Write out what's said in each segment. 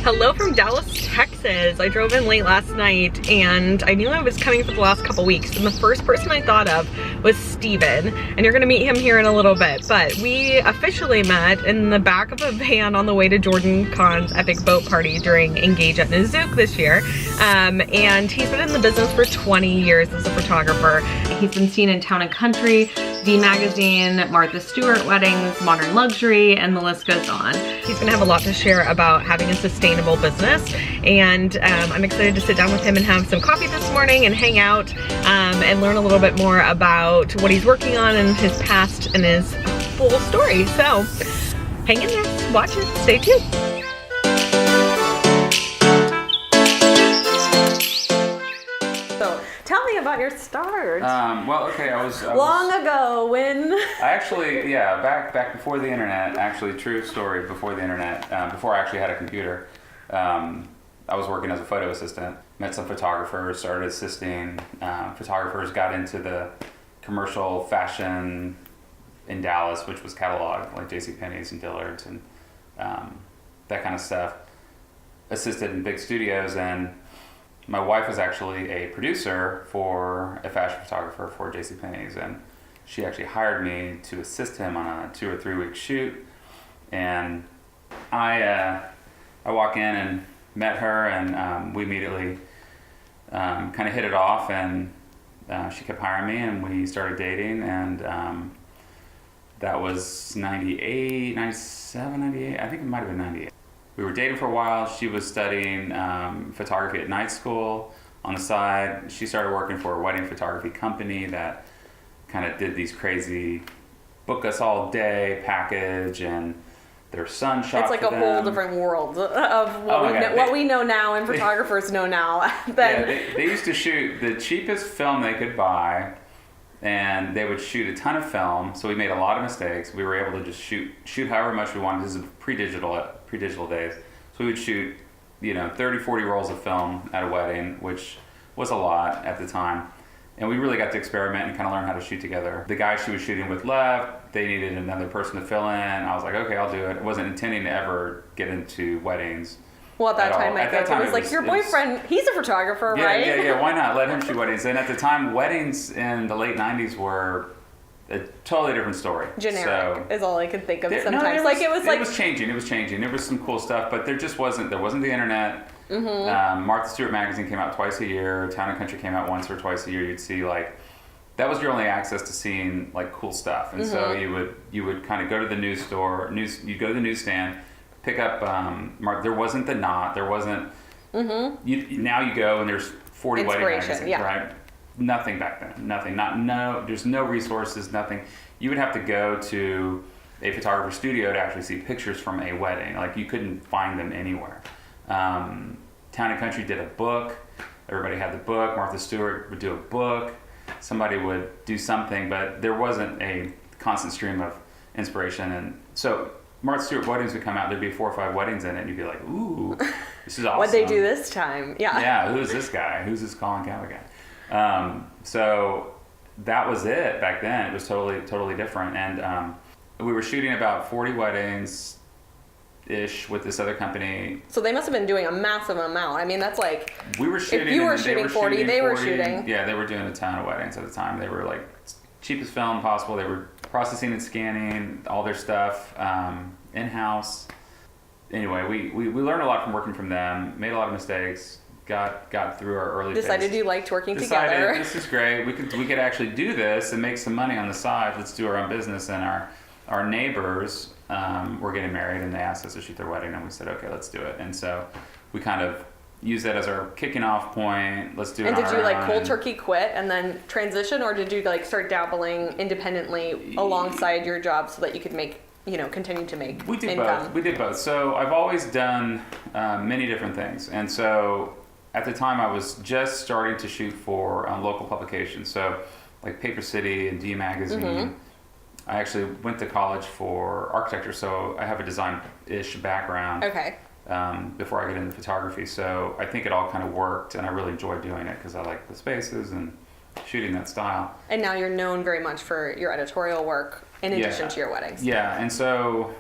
Hello from Dallas, Texas. I drove in late last night and I knew I was coming for the last couple weeks, and the first person I thought of was Steven, and you're gonna meet him here in a little bit. But we officially met in the back of a van on the way to Jordan Kahn's epic boat party during Engage at Nizook this year. And he's been in the business for 20 years as a photographer. He's been seen in Town & Country, THIE magazine, Martha Stewart weddings, modern luxury, and the list goes on. He's gonna have a lot to share about having a sustainable business, and I'm excited to sit down with him and have some coffee this morning and hang out and learn a little bit more about what he's working on and his past and his full story. So hang in there, watch it, stay tuned. Tell me about your start. Well, okay, I was long ago when I actually, yeah, back before the internet. Actually, true story. Before the internet, before I actually had a computer, I was working as a photo assistant. Met some photographers, started assisting photographers. Got into the commercial fashion in Dallas, which was catalog like JCPenney's and Dillard's and that kind of stuff. Assisted in big studios, and my wife was actually a producer for a fashion photographer for JCPenney's, and she actually hired me to assist him on a 2 or 3 week shoot. And I walk in and met her, and we immediately kind of hit it off, and she kept hiring me, and we started dating, and that was 98, 97, 98, I think it might have been 98. We were dating for a while. She was studying photography at night school on the side. She started working for a wedding photography company that kind of did these crazy book us all day package, and their son shot It's like for a them. whole different world of what we know now and photographers know now. They used to shoot the cheapest film they could buy, and they would shoot a ton of film. So we made a lot of mistakes. We were able to just shoot however much we wanted. This is pre-digital days. So we would shoot, 30, 40 rolls of film at a wedding, which was a lot at the time. And we really got to experiment and kind of learn how to shoot together. The guy she was shooting with left. They needed another person to fill in. I was like, okay, I'll do it. I wasn't intending to ever get into weddings. Well, at that time, it was like, your boyfriend, he's a photographer, right? Yeah, why not? Let him shoot weddings. And at the time, weddings in the late 90s were a totally different story. Generic is all I could think of sometimes. It was changing. There was some cool stuff, but there wasn't the internet. Mm-hmm. Martha Stewart magazine came out twice a year. Town & Country came out once or twice a year. You'd see that was your only access to seeing cool stuff. And so you would kind of go to the you'd go to the newsstand, pick up, there wasn't the Knot, there wasn't, now you go and there's 40 wedding magazines, right? Nothing back then, nothing, there's no resources, nothing. You would have to go to a photographer studio to actually see pictures from a wedding. You couldn't find them anywhere. Town & Country did a book, everybody had the book, Martha Stewart would do a book, somebody would do something, but there wasn't a constant stream of inspiration. And so Martha Stewart weddings would come out, there'd be 4 or 5 weddings in it, and you'd be like, ooh, this is awesome. What'd they do this time? Yeah. Yeah, who's this guy? Who's this Colin Coward guy? So that was it back then. It was totally different. And we were shooting about 40 weddings-ish with this other company. So they must have been doing a massive amount. I mean, that's like, we were shooting, if you were shooting 40, they were shooting. Yeah, they were doing a ton of weddings at the time. They were cheapest film possible. They were processing and scanning all their stuff in-house. Anyway, we learned a lot from working from them, made a lot of mistakes, got through our early Decided phase. you liked working Decided, together. This is great. We could actually do this and make some money on the side. Let's do our own business. And our neighbors were getting married, and they asked us to shoot their wedding, and we said, okay, let's do it. And so we kind of used that as our kicking off point. Let's do it. And did you own. cold turkey quit and then transition, or did you start dabbling independently alongside your job so that you could make, continue to make income? We did both. So I've always done many different things. And so at the time I was just starting to shoot for local publications. So Paper City and THIE magazine. Mm-hmm. I actually went to college for architecture, so I have a design-ish background. Okay. Before I get into photography. So I think it all kind of worked, and I really enjoyed doing it because I like the spaces and shooting that style. And now you're known very much for your editorial work in addition to your weddings. Yeah, and so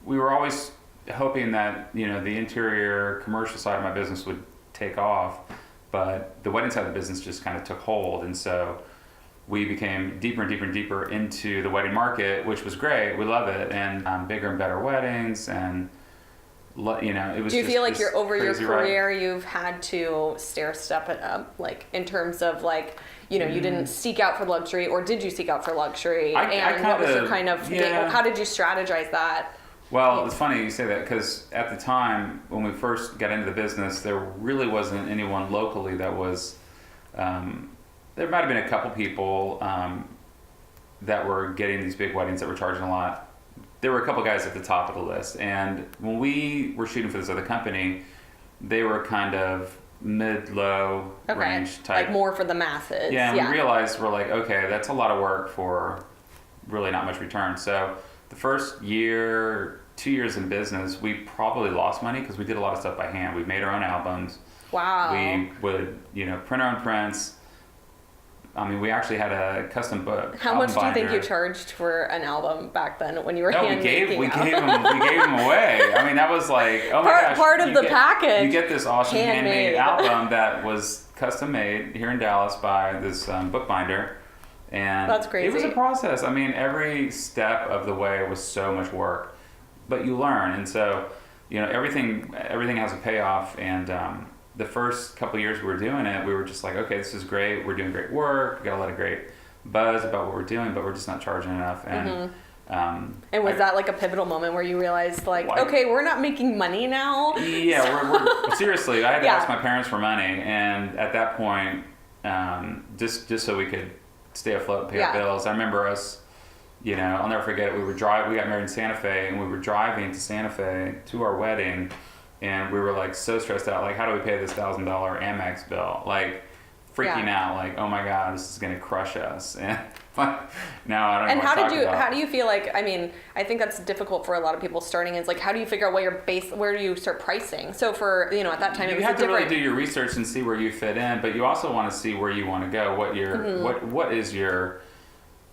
we were always hoping that, you know, the interior commercial side of my business would take off, but the wedding side of the business just kind of took hold. And so we became deeper and deeper and deeper into the wedding market, which was great. We love it. And bigger and better weddings, and you know, it was. Do you just feel like you're over your career, ride. you've had to stair step it up, like in terms of like, you know, you didn't seek out for luxury, or did you seek out for luxury? What was your kind of, how did you strategize that? Well, it's funny you say that, because at the time when we first got into the business, there really wasn't anyone locally that was, there might have been a couple people that were getting these big weddings that were charging a lot. There were a couple guys at the top of the list. And when we were shooting for this other company, they were kind of mid-low range type. Like more for the masses. Yeah, and we realized, we're like, okay, that's a lot of work for really not much return. So the first year, 2 years in business, we probably lost money because we did a lot of stuff by hand. We made our own albums. Wow. We would, you know, print our own prints. I mean, we actually had a custom book. How much do you think you charged for an album back then when you were we gave them away. I mean, that was like, oh my gosh. Part of the package. You get this awesome handmade album that was custom made here in Dallas by this bookbinder. And that's crazy. It was a process. I mean, every step of the way was so much work, but you learn. And so, you know, everything has a payoff. And the first couple of years we were doing it, we were just like, okay, this is great. We're doing great work. We got a lot of great buzz about what we're doing, but we're just not charging enough. And and was that like a pivotal moment where you realized, like, okay, we're not making money now? Yeah, we're seriously, I had to ask my parents for money. And at that point, just so we could stay afloat and pay our bills. I remember us, you know, I'll never forget it. We got married in Santa Fe, and we were driving to Santa Fe to our wedding. And we were like so stressed out, like, how do we pay this $1,000 Amex bill? Like, freaking out, like, oh my God, this is gonna crush us. And now I don't know. And how do you feel like, I mean, I think that's difficult for a lot of people starting. Is like, how do you figure out where do you start pricing? So for, you know, at that time it was have to really do your research and see where you fit in, but you also want to see where you want to go. What is your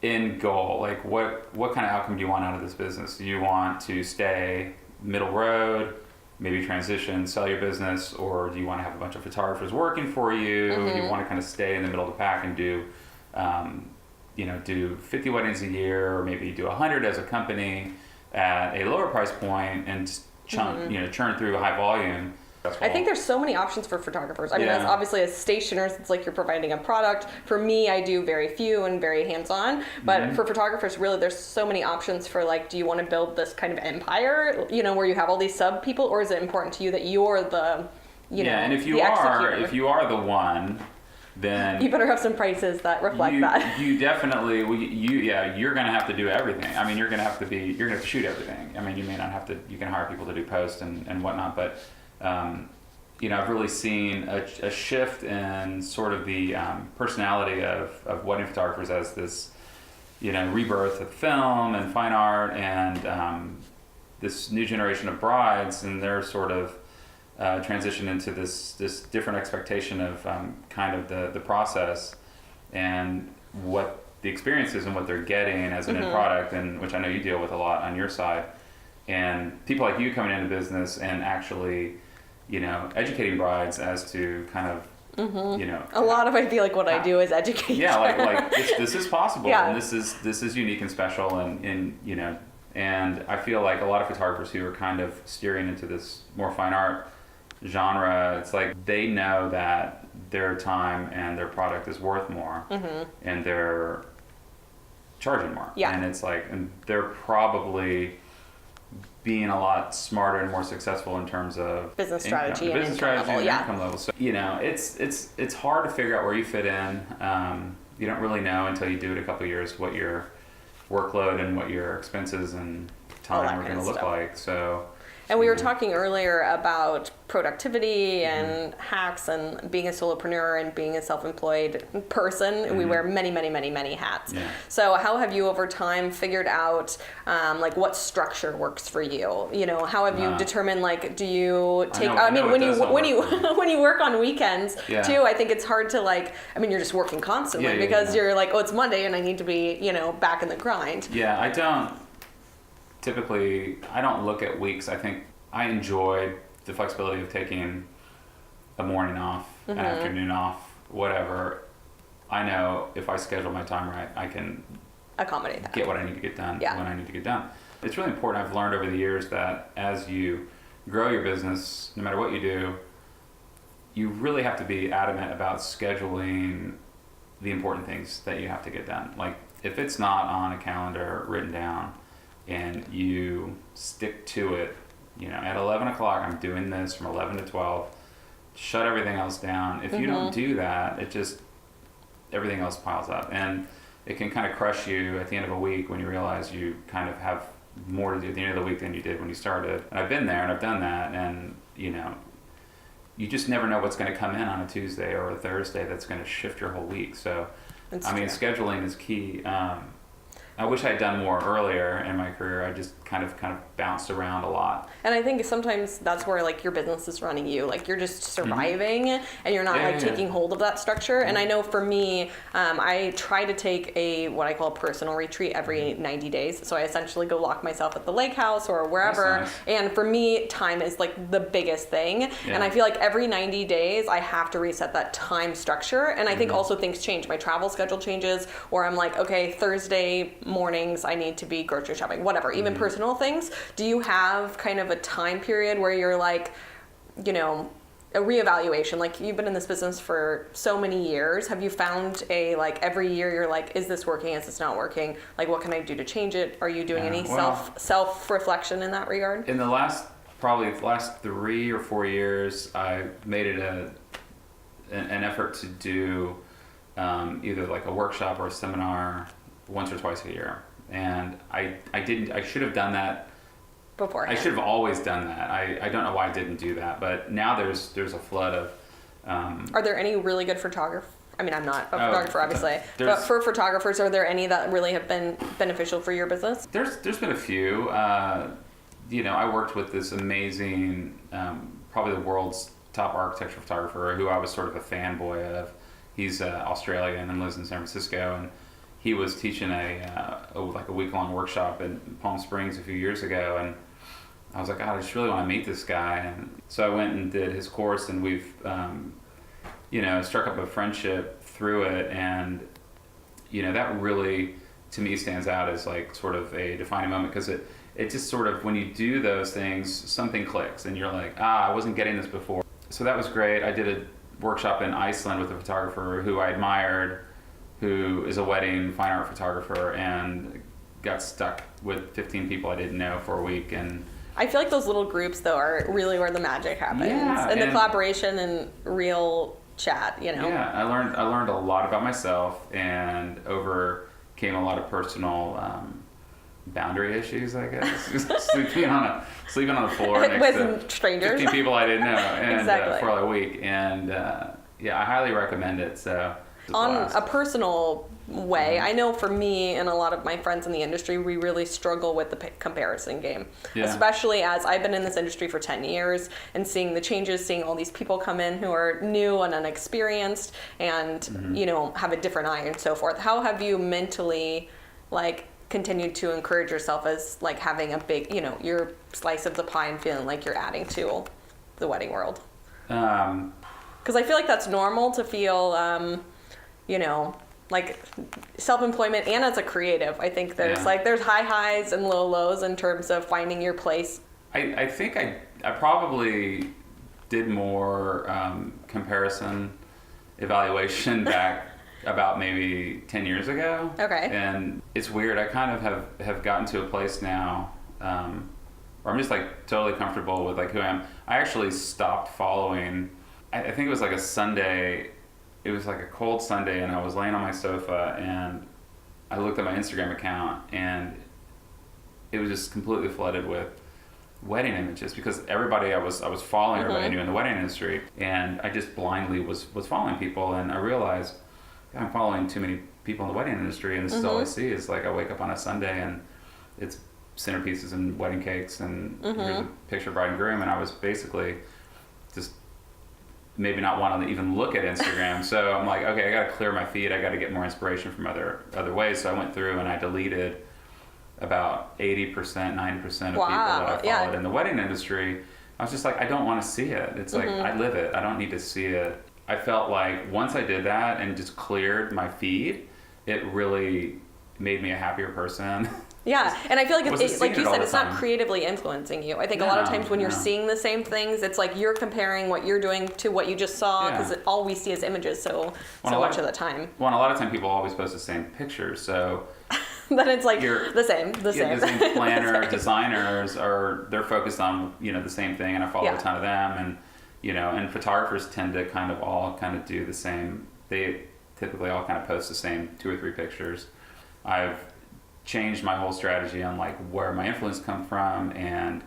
end goal? Like, what kind of outcome do you want out of this business? Do you want to stay middle road, maybe transition, sell your business, or do you want to have a bunch of photographers working for you? Do you want to kind of stay in the middle of the pack and do, you know, do 50 weddings a year, or maybe do 100 as a company at a lower price point and churn through a high volume? I think there's so many options for photographers. I mean, as obviously as stationers, it's like you're providing a product. For me, I do very few and very hands-on. But for photographers, really, there's so many options for, like, do you want to build this kind of empire, you know, where you have all these sub people, or is it important to you that you're the, you know, and if you are the one, then you better have some prices that reflect that. You definitely, you're going to have to do everything. I mean, you're going to have to shoot everything. I mean, you may not have to. You can hire people to do post and whatnot, but. You know, I've really seen a shift in sort of the personality of wedding photographers as this, you know, rebirth of film and fine art, and this new generation of brides, and their sort of transition into this different expectation of kind of the process and what the experience is and what they're getting as an end product, and which I know you deal with a lot on your side. And people like you coming into business and actually, you know, educating brides as to kind of, you know, a lot of, I feel like what I do is educate. Yeah, like this is possible, and this is unique and special, and you know, and I feel like a lot of photographers who are kind of steering into this more fine art genre, it's like they know that their time and their product is worth more, and they're charging more, and it's like, and they're probably being a lot smarter and more successful in terms of business strategy and income level. So, you know, it's hard to figure out where you fit in. You don't really know until you do it a couple of years what your workload and what your expenses and time are going to look like. So, and we were talking earlier about productivity and hacks and being a solopreneur and being a self-employed person. We wear many, many, many, many hats. So how have you over time figured out like what structure works for you? You know, how have you determined, like, do you take, I mean, when you work on weekends too, I think it's hard to, like, I mean, you're just working constantly because you're like, oh, it's Monday and I need to be, you know, back in the grind. I don't look at weeks. I think I enjoy the flexibility of taking a morning off, an afternoon off, whatever. I know if I schedule my time right, I can accommodate that. Get what I need to get done when I need to get done. It's really important. I've learned over the years that as you grow your business, no matter what you do, you really have to be adamant about scheduling the important things that you have to get done. Like if it's not on a calendar written down and you stick to it, at 11 o'clock, I'm doing this from 11 to 12, shut everything else down. If you don't do that, everything else piles up. And it can kind of crush you at the end of a week when you realize you kind of have more to do at the end of the week than you did when you started. And I've been there and I've done that, and you just never know what's going to come in on a Tuesday or a Thursday that's going to shift your whole week. So, scheduling is key. I wish I had done more earlier in my career. I just kind of bounced around a lot. And I think sometimes that's where like your business is running you. Like you're just surviving and you're not taking hold of that structure. And I know for me, I try to take what I call a personal retreat every 90 days. So I essentially go lock myself at the lake house or wherever. Nice. And for me, time is like the biggest thing. Yeah. And I feel like every 90 days I have to reset that time structure. And I think also things change. My travel schedule changes, or I'm like, okay, Thursday mornings I need to be grocery shopping, whatever, even personal things. Do you have kind of a time period where you're like, a reevaluation? Like you've been in this business for so many years. Have you found every year you're like, is this working? Is this not working? Like what can I do to change it? Are you doing any self-reflection in that regard? In the last 3 or 4 years, I made it an effort to do either like a workshop or a seminar once or twice a year. And I should have done that beforehand. I should have always done that. I don't know why I didn't do that, but now there's a flood of Are there any really good photographers? I mean, I'm not a photographer, obviously, but for photographers, are there any that really have been beneficial for your business? There's been a few. I worked with this amazing, probably the world's top architectural photographer, who I was sort of a fanboy of. He's Australian and lives in San Francisco, and he was teaching a week-long workshop in Palm Springs a few years ago, and I was like, God, I just really want to meet this guy. And so I went and did his course, and we've, struck up a friendship through it. And, that really, to me, stands out as like sort of a defining moment, because it just sort of, when you do those things, something clicks, and you're like, I wasn't getting this before. So that was great. I did a workshop in Iceland with a photographer who I admired, who is a wedding fine art photographer, and got stuck with 15 people I didn't know for a week. And I feel like those little groups though are really where the magic happens, and the collaboration and real chat. Yeah, I learned a lot about myself and overcame a lot of personal boundary issues, I guess. sleeping on the floor next with strangers, 15 people I didn't know, and exactly. For a week. And I highly recommend it. So. On a personal way, I know for me and a lot of my friends in the industry, we really struggle with the comparison game, especially as I've been in this industry for 10 years and seeing the changes, seeing all these people come in who are new and unexperienced and, have a different eye and so forth. How have you mentally continued to encourage yourself as having a big, your slice of the pie and feeling like you're adding to the wedding world? Because I feel like that's normal to feel, self-employment, and as a creative, I think there's there's high highs and low lows in terms of finding your place. I think I probably did more comparison evaluation back about maybe 10 years ago. Okay. And it's weird. I kind of have gotten to a place now where I'm just totally comfortable with who I am. I actually stopped following. I think it was a Sunday. It was a cold Sunday, and I was laying on my sofa, and I looked at my Instagram account, and it was just completely flooded with wedding images, because everybody I was following, everybody I knew in the wedding industry, and I just blindly was following people, and I realized I'm following too many people in the wedding industry, and this is all I see is I wake up on a Sunday and it's centerpieces and wedding cakes, and here's a picture of bride and groom, and I was basically just maybe not wanting to even look at Instagram. So I'm like, okay, I got to clear my feed. I got to get more inspiration from other ways. So I went through and I deleted about 80%, 90% of people that I followed in the wedding industry, I was just like, I don't want to see it. It's like, I live it. I don't need to see it. I felt like once I did that and just cleared my feed, it really made me a happier person. Yeah, and I feel like, like you said, it's not creatively influencing you. I think a lot of times when you're seeing the same things, it's like you're comparing what you're doing to what you just saw, because all we see is images so much of the time. Well, and a lot of time people always post the same pictures, so... then it's like the same. The same planner, designers they're focused on, the same thing, and I follow a ton of them, and, and photographers tend to all do the same. They typically all kind of post the same 2 or 3 pictures. I've changed my whole strategy on like where my influence comes from, and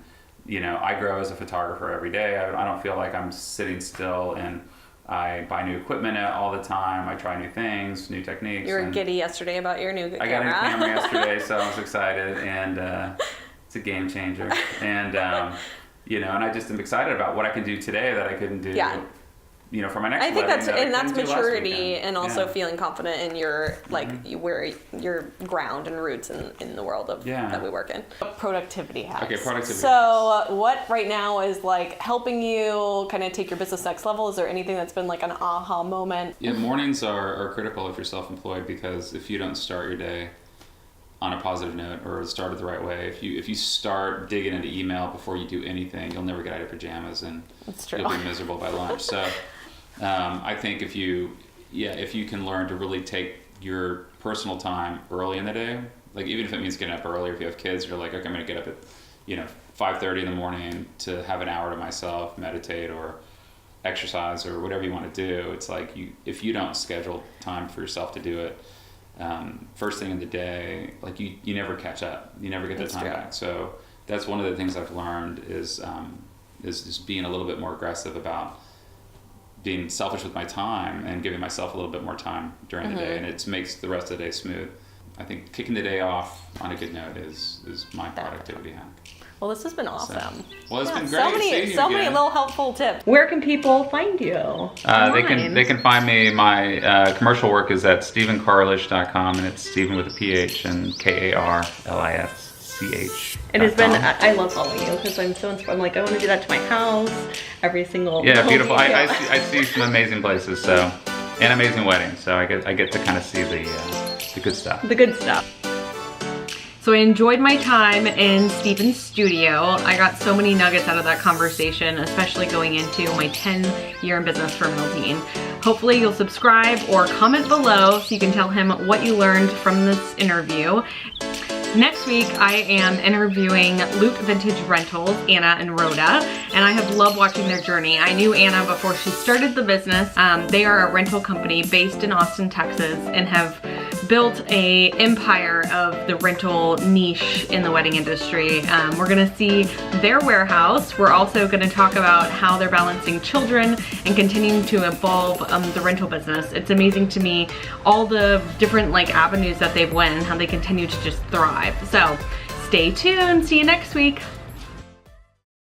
I grow as a photographer every day. I don't feel like I'm sitting still, and I buy new equipment all the time. I try new things, new techniques. You were giddy yesterday about your new camera. I got a new camera yesterday, so I was excited, and it's a game changer. And and I just am excited about what I can do today that I couldn't do. For my next. I think that's maturity, and also feeling confident in your where your ground and roots in the world of that we work in. Productivity hacks. Okay, productivity. So what right now is like helping you kind of take your business next level? Is there anything that's been like an aha moment? Yeah, mornings are critical if you're self-employed, because if you don't start your day on a positive note or start it the right way, if you start digging into email before you do anything, you'll never get out of pajamas, and you'll be miserable by lunch. So. I think if you can learn to really take your personal time early in the day, like even if it means getting up early, if you have kids, you're like, okay, I'm going to get up at 5:30 in the morning to have an hour to myself, meditate or exercise or whatever you want to do. It's like if you don't schedule time for yourself to do it first thing in the day, like you never catch up, you never get that time back. So that's one of the things I've learned is just being a little bit more aggressive about being selfish with my time and giving myself a little bit more time during the day, and it makes the rest of the day smooth. I think kicking the day off on a good note is my productivity hack. Well, this has been awesome. It's been great. So many little helpful tips. Where can people find you? They can find me. My commercial work is at StephenKarlisch.com, and it's Stephen with a PH and KARLISCH. It has been, I love following you because I'm so inspired. I'm like, I want to do that to my house, every single beautiful. I see some amazing places, and amazing weddings, so I get to kind of see the good stuff. The good stuff. So I enjoyed my time in Stephen's studio. I got so many nuggets out of that conversation, especially going into my 10-year in business for Miltine. Hopefully you'll subscribe or comment below so you can tell him what you learned from this interview. Next week, I am interviewing Luke Vintage Rentals, Anna and Rhoda, and I have loved watching their journey. I knew Anna before she started the business. They are a rental company based in Austin, Texas, and have built an empire of the rental niche in the wedding industry. We're gonna see their warehouse. We're also gonna talk about how they're balancing children and continuing to evolve the rental business. It's amazing to me all the different avenues that they've went and how they continue to just thrive. So stay tuned, see you next week.